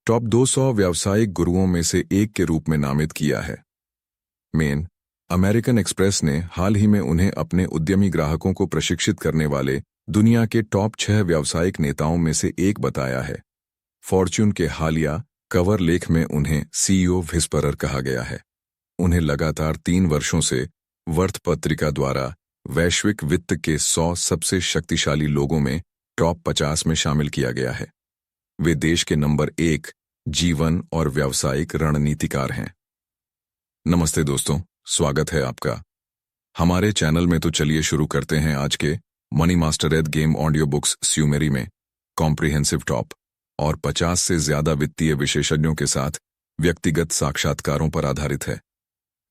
Top 200 व्यावसायिक गुरुओं में से एक के रूप में नामित किया है। मेन अमेरिकन एक्सप्रेस ने हाल ही में उन्हें अपने उद्यमी ग्राहकों को प्रशिक्षित करने वाले दुनिया के टॉप 6 व्यावसायिक नेताओं में से एक बताया है। फॉर्च्यून के हालिया कवर लेख में उन्हें सीईओ व्हिस्परर कहा गया है। उन्हें लगातार 3 वर्षों से वर्थ पत्रिका द्वारा वैश्विक वित्त के 100 सबसे शक्तिशाली लोगों में टॉप 50 में शामिल किया गया है। वे देश के नंबर 1 जीवन और व्यावसायिक रणनीतिकार हैं। नमस्ते दोस्तों, स्वागत है आपका हमारे चैनल में। तो चलिए शुरू करते हैं आज के money master ad game audio books summary में कॉम्प्रिहेंसिव टॉप और 50 से ज्यादा वित्तीय विशेषज्ञों के साथ व्यक्तिगत साक्षात्कारों पर आधारित है।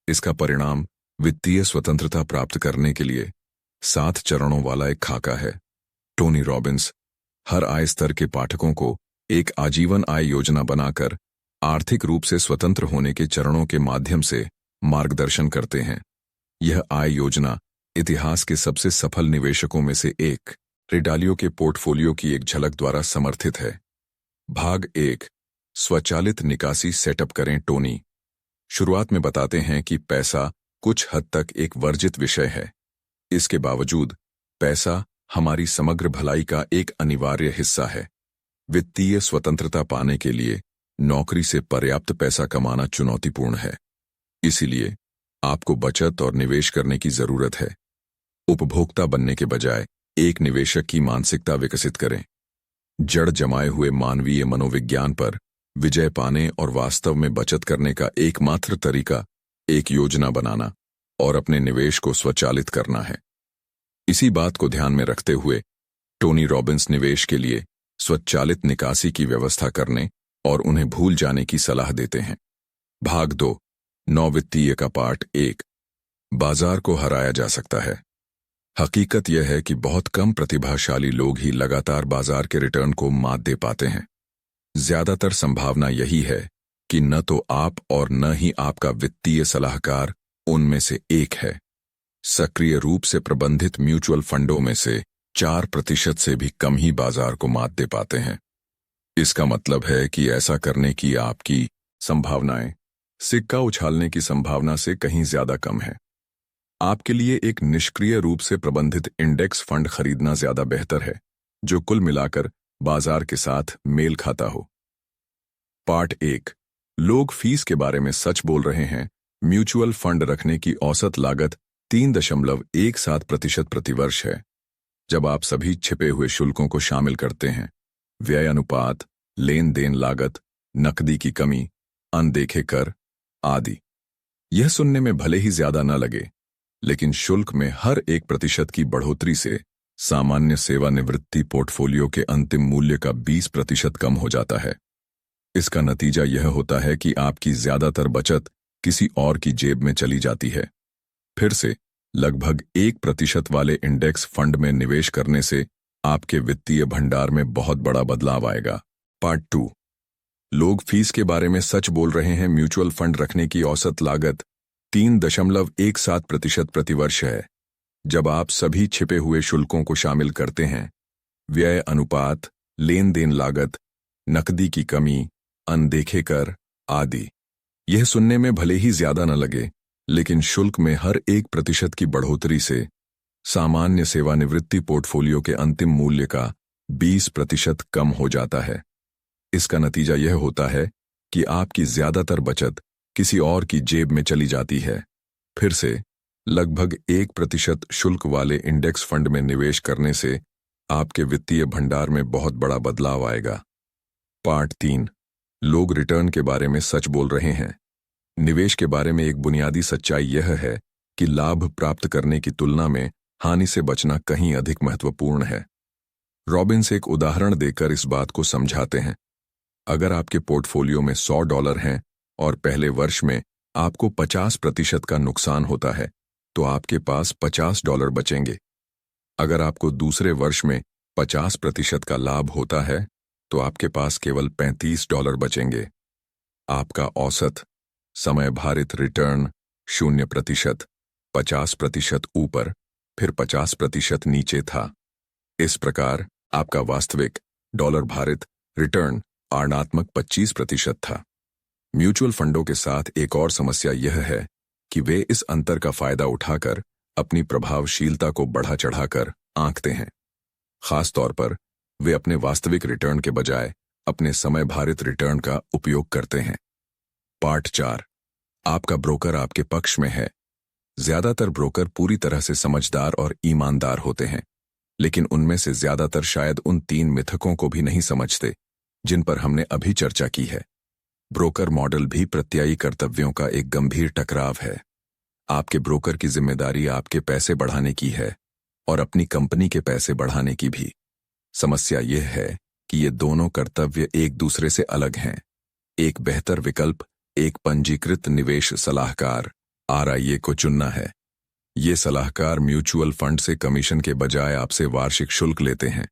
इसका परिणाम वित्तीय स्वतंत्रता प्राप्त करने के लिए 7 चरणों वाला एक खाका है। टोनी रॉबिन्स हर आय स्तर के पाठकों को एक आजीवन आय योजना बनाकर आर्थिक रूप से स्वतंत्र होने के चरणों के माध्यम से मार्गदर्शन करते हैं। यह आय योजना इतिहास के सबसे सफल निवेशकों में से एक रे डालियो के पोर्टफोलियो की एक झलक द्वारा समर्थित है। भाग 1, स्वचालित निकासी सेटअप करें। टोनी शुरुआत में बताते हैं कि पैसा कुछ हद तक एक वर्जित विषय है। इसके बावजूद पैसा हमारी समग्र भलाई का एक अनिवार्य हिस्सा है। वित्तीय स्वतंत्रता पाने के लिए नौकरी से पर्याप्त पैसा कमाना चुनौतीपूर्ण है। इसीलिए आपको बचत और निवेश करने की जरूरत है। उपभोक्ता बनने के बजाय एक निवेशक की मानसिकता विकसित करें। जड़ जमाए हुए मानवीय मनोविज्ञान पर विजय पाने और वास्तव में बचत करने का एकमात्र तरीका एक योजना बनाना और अपने निवेश को स्वचालित करना है। इसी बात को ध्यान में रखते हुए टोनी रॉबिन्स निवेश के लिए स्वचालित निकासी की व्यवस्था करने और उन्हें भूल जाने की सलाह देते हैं। भाग 2, 9 वित्तीय का पार्ट 1, बाजार को हराया जा सकता है। हकीकत यह है कि बहुत कम प्रतिभाशाली लोग ही लगातार बाजार के रिटर्न को मात दे पाते हैं। ज्यादातर संभावना यही है कि न तो आप और न ही आपका वित्तीय सलाहकार उनमें से एक है। सक्रिय रूप से प्रबंधित म्यूचुअल फंडों में से 4% से भी कम ही बाजार को मात दे पाते हैं। इसका मतलब है कि ऐसा करने की आपकी संभावनाएं सिक्का उछालने की संभावना से कहीं ज्यादा कम है। आपके लिए एक निष्क्रिय रूप से प्रबंधित इंडेक्स फंड खरीदना ज्यादा बेहतर है, जो कुल मिलाकर बाजार के साथ मेल खाता हो। पार्ट 1, लोग फीस के बारे में सच बोल रहे हैं। म्यूचुअल फंड रखने की औसत लागत 3.17% प्रतिवर्ष है। जब आप सभी छिपे हुए शुल्कों को शामिल करते हैं, व्यय अनुपात, लेन देन लागत, नकदी की कमी, अनदेखे कर आदि। यह सुनने में भले ही ज्यादा न लगे, लेकिन शुल्क में हर 1% की बढ़ोतरी से सामान्य सेवानिवृत्ति पोर्टफोलियो के अंतिम मूल्य का 20% कम हो जाता है। इसका नतीजा यह होता है कि आपकी ज्यादातर बचत किसी और की जेब में चली जाती है। फिर से लगभग 1% वाले इंडेक्स फंड में निवेश करने से आपके वित्तीय भंडार में बहुत बड़ा बदलाव आएगा। पार्ट 2, लोग फीस के बारे में सच बोल रहे हैं। म्यूचुअल फंड रखने की औसत लागत 3.17% प्रतिवर्ष है। जब आप सभी छिपे हुए शुल्कों को शामिल करते हैं, व्यय अनुपात, लेन देन लागत, नकदी की कमी, अनदेखे कर आदि। यह सुनने में भले ही ज्यादा न लगे, लेकिन शुल्क में हर 1% की बढ़ोतरी से सामान्य सेवानिवृत्ति पोर्टफोलियो के अंतिम मूल्य का 20% कम हो जाता है। इसका नतीजा यह होता है कि आपकी ज्यादातर बचत किसी और की जेब में चली जाती है। फिर से लगभग 1% शुल्क वाले इंडेक्स फंड में निवेश करने से आपके वित्तीय भंडार में बहुत बड़ा बदलाव आएगा। पार्ट 3, लोग रिटर्न के बारे में सच बोल रहे हैं। निवेश के बारे में एक बुनियादी सच्चाई यह है कि लाभ प्राप्त करने की तुलना में हानि से बचना कहीं अधिक महत्वपूर्ण है। रॉबिन्स एक उदाहरण देकर इस बात को समझाते हैं। अगर आपके पोर्टफोलियो में $100 हैं और पहले वर्ष में आपको 50% का नुकसान होता है, तो आपके पास $50 बचेंगे। अगर आपको दूसरे वर्ष में 50% का लाभ होता है, तो आपके पास केवल $35 बचेंगे। आपका औसत समय भारित रिटर्न 0%, 50% ऊपर, फिर 50% नीचे था। इस प्रकार आपका वास्तविक डॉलर भारित रिटर्न ऋणात्मक 25% था। म्यूचुअल फंडों के साथ एक और समस्या यह है कि वे इस अंतर का फायदा उठाकर अपनी प्रभावशीलता को बढ़ा चढ़ाकर आंकते हैं। खास तौर पर वे अपने वास्तविक रिटर्न के बजाय अपने समय भारित रिटर्न का उपयोग करते हैं। पार्ट 4, आपका ब्रोकर आपके पक्ष में है। ज्यादातर ब्रोकर पूरी तरह से समझदार और ईमानदार होते हैं, लेकिन उनमें से ज्यादातर शायद उन 3 मिथकों को भी नहीं समझते जिन पर हमने अभी चर्चा की है। ब्रोकर मॉडल भी प्रत्यायी कर्तव्यों का एक गंभीर टकराव है। आपके ब्रोकर की जिम्मेदारी आपके पैसे बढ़ाने की है और अपनी कंपनी के पैसे बढ़ाने की भी। समस्या यह है कि ये दोनों कर्तव्य एक दूसरे से अलग हैं। एक बेहतर विकल्प एक पंजीकृत निवेश सलाहकार RIA को चुनना है। ये सलाहकार म्यूचुअल फंड से कमीशन के बजाय आपसे वार्षिक शुल्क लेते हैं।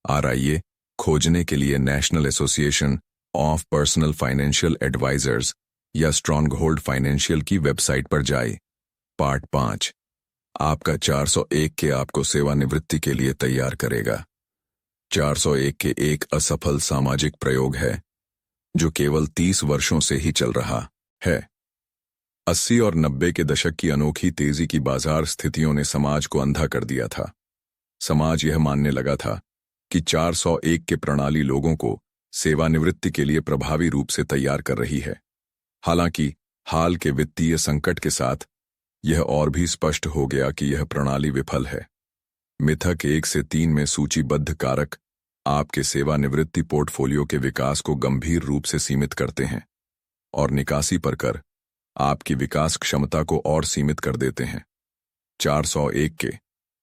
RIA खोजने के लिए National Association of Personal Financial Advisors या स्ट्रॉन्गहोल्ड फाइनेंशियल की वेबसाइट पर जाए। पार्ट 5, आपका 401 के आपको सेवानिवृत्ति के लिए तैयार करेगा। 401 के एक असफल सामाजिक प्रयोग है जो केवल 30 वर्षों से ही चल रहा है। 80 और 90 के दशक की अनोखी तेजी की बाजार स्थितियों ने समाज को अंधा कर दिया था। समाज यह मानने लगा था कि 401 के प्रणाली लोगों को सेवानिवृत्ति के लिए प्रभावी रूप से तैयार कर रही है। हालांकि हाल के वित्तीय संकट के साथ यह और भी स्पष्ट हो गया कि यह प्रणाली विफल है। मिथक 1 से 3 में सूचीबद्ध कारक आपके सेवानिवृत्ति पोर्टफोलियो के विकास को गंभीर रूप से सीमित करते हैं और निकासी पर कर आपकी विकास क्षमता को और सीमित कर देते हैं। 401 के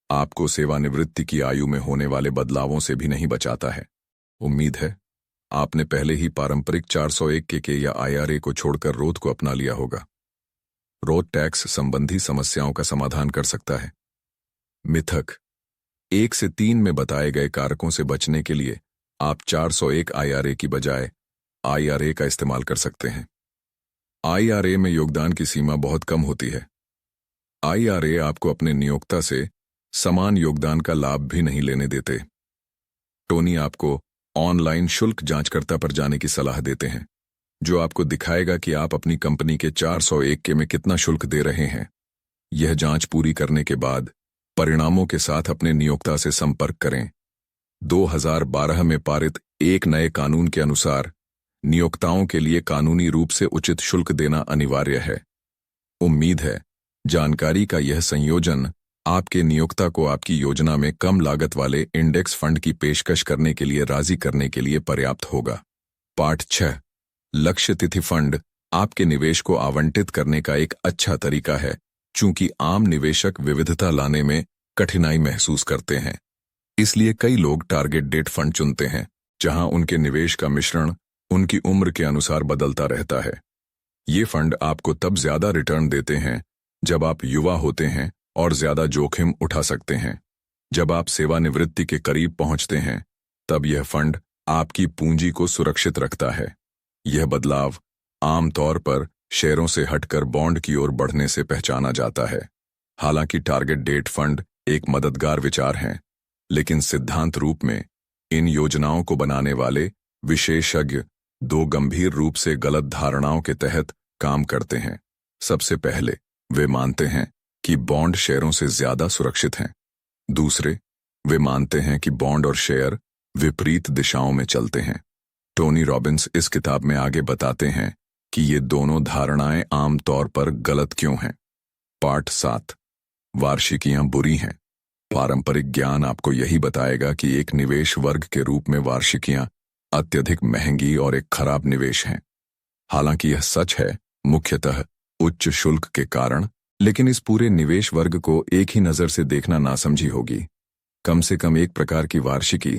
आपको सेवानिवृत्ति की आयु में होने वाले बदलावों से भी नहीं बचाता है। उम्मीद है आपने पहले ही पारंपरिक 401 के या IRA को छोड़कर रोथ को अपना लिया होगा। रोथ टैक्स संबंधी समस्याओं का समाधान कर सकता है। मिथक 1 से 3 में बताए गए कारकों से बचने के लिए आप 401 IRA की बजाय IRA का इस्तेमाल कर सकते हैं। IRA में योगदान की सीमा बहुत कम होती है। IRA आपको अपने नियोक्ता से समान योगदान का लाभ भी नहीं लेने देते। टोनी आपको ऑनलाइन शुल्क जांचकर्ता पर जाने की सलाह देते हैं, जो आपको दिखाएगा कि आप अपनी कंपनी के 401 के में कितना शुल्क दे रहे हैं। यह जांच पूरी करने के बाद परिणामों के साथ अपने नियोक्ता से संपर्क करें। 2012 में पारित एक नए कानून के अनुसार नियोक्ताओं के लिए कानूनी रूप से उचित शुल्क देना अनिवार्य है। उम्मीद है जानकारी का यह संयोजन आपके नियोक्ता को आपकी योजना में कम लागत वाले इंडेक्स फंड की पेशकश करने के लिए राजी करने के लिए पर्याप्त होगा। पार्ट 6, लक्ष्य तिथि फंड आपके निवेश को आवंटित करने का एक अच्छा तरीका है, चूंकि आम निवेशक विविधता लाने में कठिनाई महसूस करते हैं। इसलिए कई लोग टारगेट डेट फंड चुनते हैं, जहां उनके निवेश का मिश्रण उनकी उम्र के अनुसार बदलता रहता है। ये फंड आपको तब ज्यादा रिटर्न देते हैं जब आप युवा होते हैं और ज्यादा जोखिम उठा सकते हैं। जब आप सेवानिवृत्ति के करीब पहुंचते हैं, तब यह फंड आपकी पूंजी को सुरक्षित रखता है। यह बदलाव आमतौर पर शेयरों से हटकर बॉन्ड की ओर बढ़ने से पहचाना जाता है। हालांकि टारगेट डेट फंड एक मददगार विचार हैं, लेकिन सिद्धांत रूप में इन योजनाओं को बनाने वाले विशेषज्ञ 2 गंभीर रूप से गलत धारणाओं के तहत काम करते हैं। सबसे पहले वे मानते हैं कि बॉन्ड शेयरों से ज्यादा सुरक्षित हैं। दूसरे, वे मानते हैं कि बॉन्ड और शेयर विपरीत दिशाओं में चलते हैं। टोनी रॉबिन्स इस किताब में आगे बताते हैं कि ये दोनों धारणाएं आमतौर पर गलत क्यों हैं। पार्ट 7, वार्षिकियां बुरी हैं। पारंपरिक ज्ञान आपको यही बताएगा कि एक निवेश वर्ग के रूप में वार्षिकियां अत्यधिक महंगी और एक खराब निवेश हैं। हालांकि यह सच है, मुख्यतः उच्च शुल्क के कारण, लेकिन इस पूरे निवेश वर्ग को एक ही नजर से देखना नासमझी होगी। कम से कम एक प्रकार की वार्षिकी,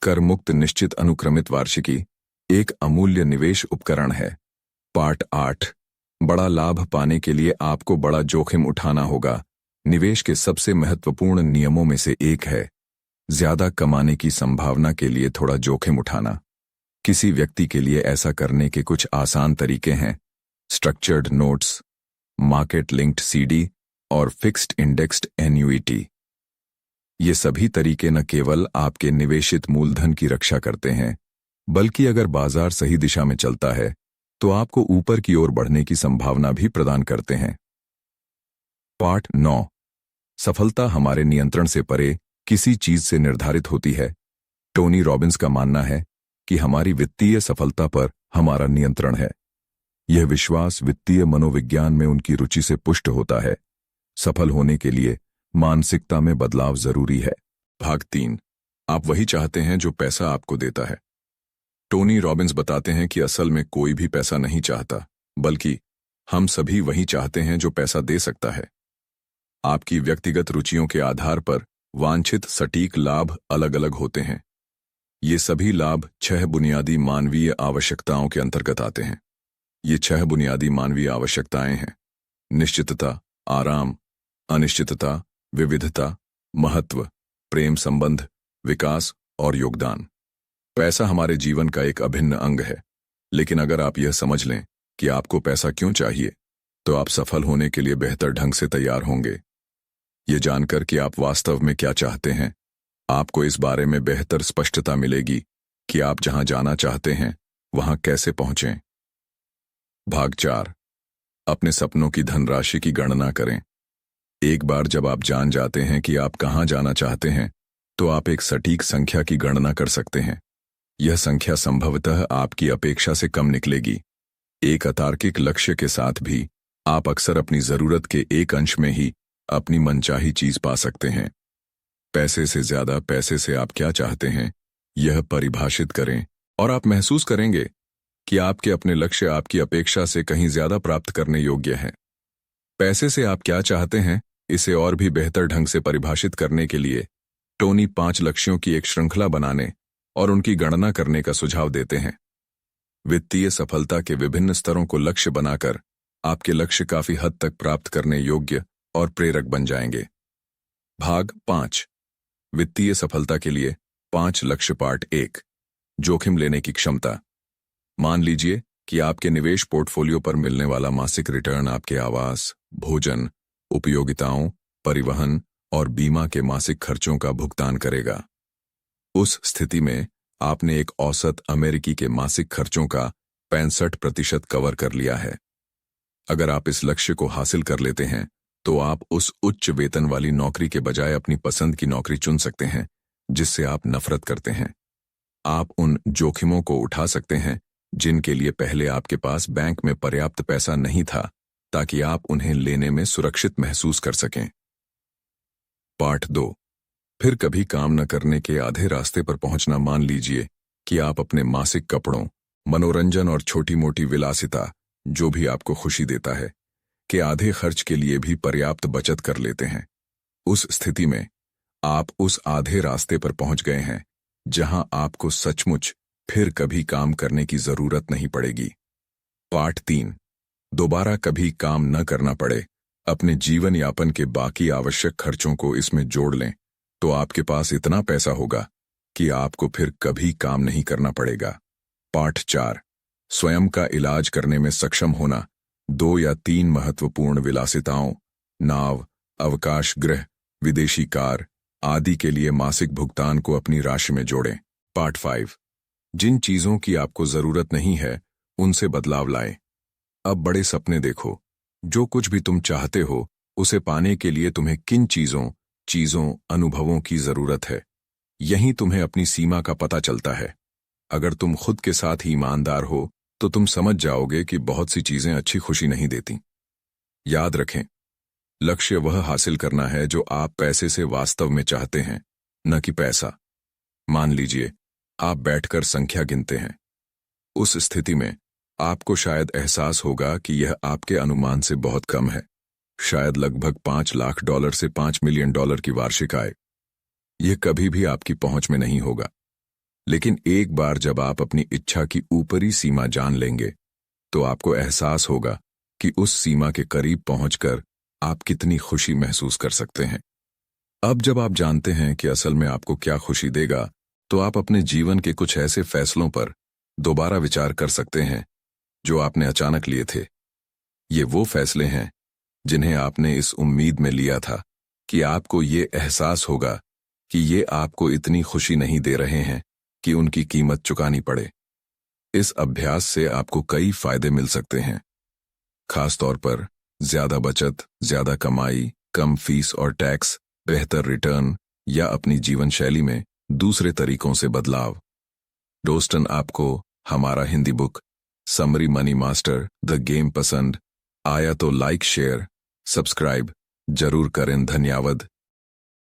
कर मुक्त निश्चित अनुक्रमित वार्षिकी, एक अमूल्य निवेश उपकरण है। पार्ट 8, बड़ा लाभ पाने के लिए आपको बड़ा जोखिम उठाना होगा। निवेश के सबसे महत्वपूर्ण नियमों में से एक है ज्यादा कमाने की संभावना के लिए थोड़ा जोखिम उठाना। किसी व्यक्ति के लिए ऐसा करने के कुछ आसान तरीके हैं: structured notes, market linked CD और फिक्स्ड इंडेक्स्ड एन्युइटी। ये सभी तरीके न केवल आपके निवेशित मूलधन की रक्षा करते हैं, बल्कि अगर बाजार सही दिशा में चलता है तो आपको ऊपर की ओर बढ़ने की संभावना भी प्रदान करते हैं। पाठ 9। सफलता हमारे नियंत्रण से परे किसी चीज से निर्धारित होती है। टोनी रॉबिन्स का मानना है कि हमारी वित्तीय सफलता पर हमारा नियंत्रण है। यह विश्वास वित्तीय मनोविज्ञान में उनकी रुचि से पुष्ट होता है। सफल होने के लिए मानसिकता में बदलाव जरूरी है। भाग 3। आप वही चाहते हैं जो पैसा आपको देता है। टोनी रॉबिन्स बताते हैं कि असल में कोई भी पैसा नहीं चाहता, बल्कि हम सभी वही चाहते हैं जो पैसा दे सकता है। आपकी व्यक्तिगत रुचियों के आधार पर वांछित सटीक लाभ अलग अलग होते हैं। ये सभी लाभ 6 बुनियादी मानवीय आवश्यकताओं के अंतर्गत आते हैं। ये 6 बुनियादी मानवीय आवश्यकताएं हैं: निश्चितता, आराम, अनिश्चितता, विविधता, महत्व, प्रेम संबंध, विकास और योगदान। पैसा हमारे जीवन का एक अभिन्न अंग है, लेकिन अगर आप यह समझ लें कि आपको पैसा क्यों चाहिए, तो आप सफल होने के लिए बेहतर ढंग से तैयार होंगे। ये जानकर कि आप वास्तव में क्या चाहते हैं, आपको इस बारे में बेहतर स्पष्टता मिलेगी कि आप जहां जाना चाहते हैं वहां कैसे पहुंचें। भाग 4। अपने सपनों की धनराशि की गणना करें। एक बार जब आप जान जाते हैं कि आप कहां जाना चाहते हैं, तो आप एक सटीक संख्या की गणना कर सकते हैं। यह संख्या संभवतः आपकी अपेक्षा से कम निकलेगी। एक अतार्किक लक्ष्य के साथ भी आप अक्सर अपनी जरूरत के एक अंश में ही अपनी मनचाही चीज पा सकते हैं। पैसे से ज्यादा पैसे से आप क्या चाहते हैं, यह परिभाषित करें और आप महसूस करेंगे कि आपके अपने लक्ष्य आपकी अपेक्षा से कहीं ज्यादा प्राप्त करने योग्य हैं। पैसे से आप क्या चाहते हैं, इसे और भी बेहतर ढंग से परिभाषित करने के लिए टोनी 5 लक्ष्यों की एक श्रृंखला बनाने और उनकी गणना करने का सुझाव देते हैं। वित्तीय सफलता के विभिन्न स्तरों को लक्ष्य बनाकर आपके लक्ष्य काफी हद तक प्राप्त करने योग्य और प्रेरक बन जाएंगे। भाग 5। वित्तीय सफलता के लिए 5 लक्ष्य। पार्ट 1। जोखिम लेने की क्षमता। मान लीजिए कि आपके निवेश पोर्टफोलियो पर मिलने वाला मासिक रिटर्न आपके आवास, भोजन, उपयोगिताओं, परिवहन और बीमा के मासिक खर्चों का भुगतान करेगा। उस स्थिति में आपने एक औसत अमेरिकी के मासिक खर्चों का 65% कवर कर लिया है। अगर आप इस लक्ष्य को हासिल कर लेते हैं, तो आप उस उच्च वेतन वाली नौकरी के बजाय अपनी पसंद की नौकरी चुन सकते हैं जिससे आप नफरत करते हैं। आप उन जोखिमों को उठा सकते हैं जिनके लिए पहले आपके पास बैंक में पर्याप्त पैसा नहीं था, ताकि आप उन्हें लेने में सुरक्षित महसूस कर सकें। पार्ट 2। फिर कभी काम न करने के आधे रास्ते पर पहुंचना। मान लीजिए कि आप अपने मासिक कपड़ों, मनोरंजन और छोटी मोटी विलासिता, जो भी आपको खुशी देता है, के आधे खर्च के लिए भी पर्याप्त बचत कर लेते हैं। उस स्थिति में आप उस आधे रास्ते पर पहुंच गए हैं जहां आपको सचमुच फिर कभी काम करने की जरूरत नहीं पड़ेगी। पार्ट 3। दोबारा कभी काम न करना पड़े। अपने जीवन यापन के बाकी आवश्यक खर्चों को इसमें जोड़ लें, तो आपके पास इतना पैसा होगा कि आपको फिर कभी काम नहीं करना पड़ेगा। पार्ट 4। स्वयं का इलाज करने में सक्षम होना। 2 या 3 महत्वपूर्ण विलासिताओं, नाव, अवकाश गृह, विदेशी कार आदि के लिए मासिक भुगतान को अपनी राशि में जोड़ें। पार्ट 5। जिन चीजों की आपको जरूरत नहीं है, उनसे बदलाव लाएं। अब बड़े सपने देखो। जो कुछ भी तुम चाहते हो, उसे पाने के लिए तुम्हें किन चीजों, अनुभवों की जरूरत है। यहीं तुम्हें अपनी सीमा का पता चलता है। अगर तुम खुद के साथ ही ईमानदार हो, तो तुम समझ जाओगे कि बहुत सी चीजें अच्छी खुशी नहीं देती। याद रखें, लक्ष्य वह हासिल करना है जो आप पैसे से वास्तव में चाहते हैं, न कि पैसा। मान लीजिए आप बैठकर संख्या गिनते हैं। उस स्थिति में आपको शायद एहसास होगा कि यह आपके अनुमान से बहुत कम है, शायद लगभग $5 लाख से $5 मिलियन की वार्षिक आय। यह कभी भी आपकी पहुंच में नहीं होगा। लेकिन एक बार जब आप अपनी इच्छा की ऊपरी सीमा जान लेंगे, तो आपको एहसास होगा कि उस सीमा के करीब पहुंचकर आप कितनी खुशी महसूस कर सकते हैं। अब जब आप जानते हैं कि असल में आपको क्या खुशी देगा, तो आप अपने जीवन के कुछ ऐसे फैसलों पर दोबारा विचार कर सकते हैं जो आपने अचानक लिए थे। ये वो फैसले हैं जिन्हें आपने इस उम्मीद में लिया था कि आपको ये एहसास होगा कि ये आपको इतनी खुशी नहीं दे रहे हैं कि उनकी कीमत चुकानी पड़े। इस अभ्यास से आपको कई फायदे मिल सकते हैं, खास तौर पर ज्यादा बचत, ज्यादा कमाई, कम फीस और टैक्स, बेहतर रिटर्न या अपनी जीवन शैली में दूसरे तरीकों से बदलाव। दोस्तन, आपको हमारा Hindi book summary money master the game पसंद आया तो लाइक, शेयर, सब्सक्राइब जरूर करें। धन्यवाद।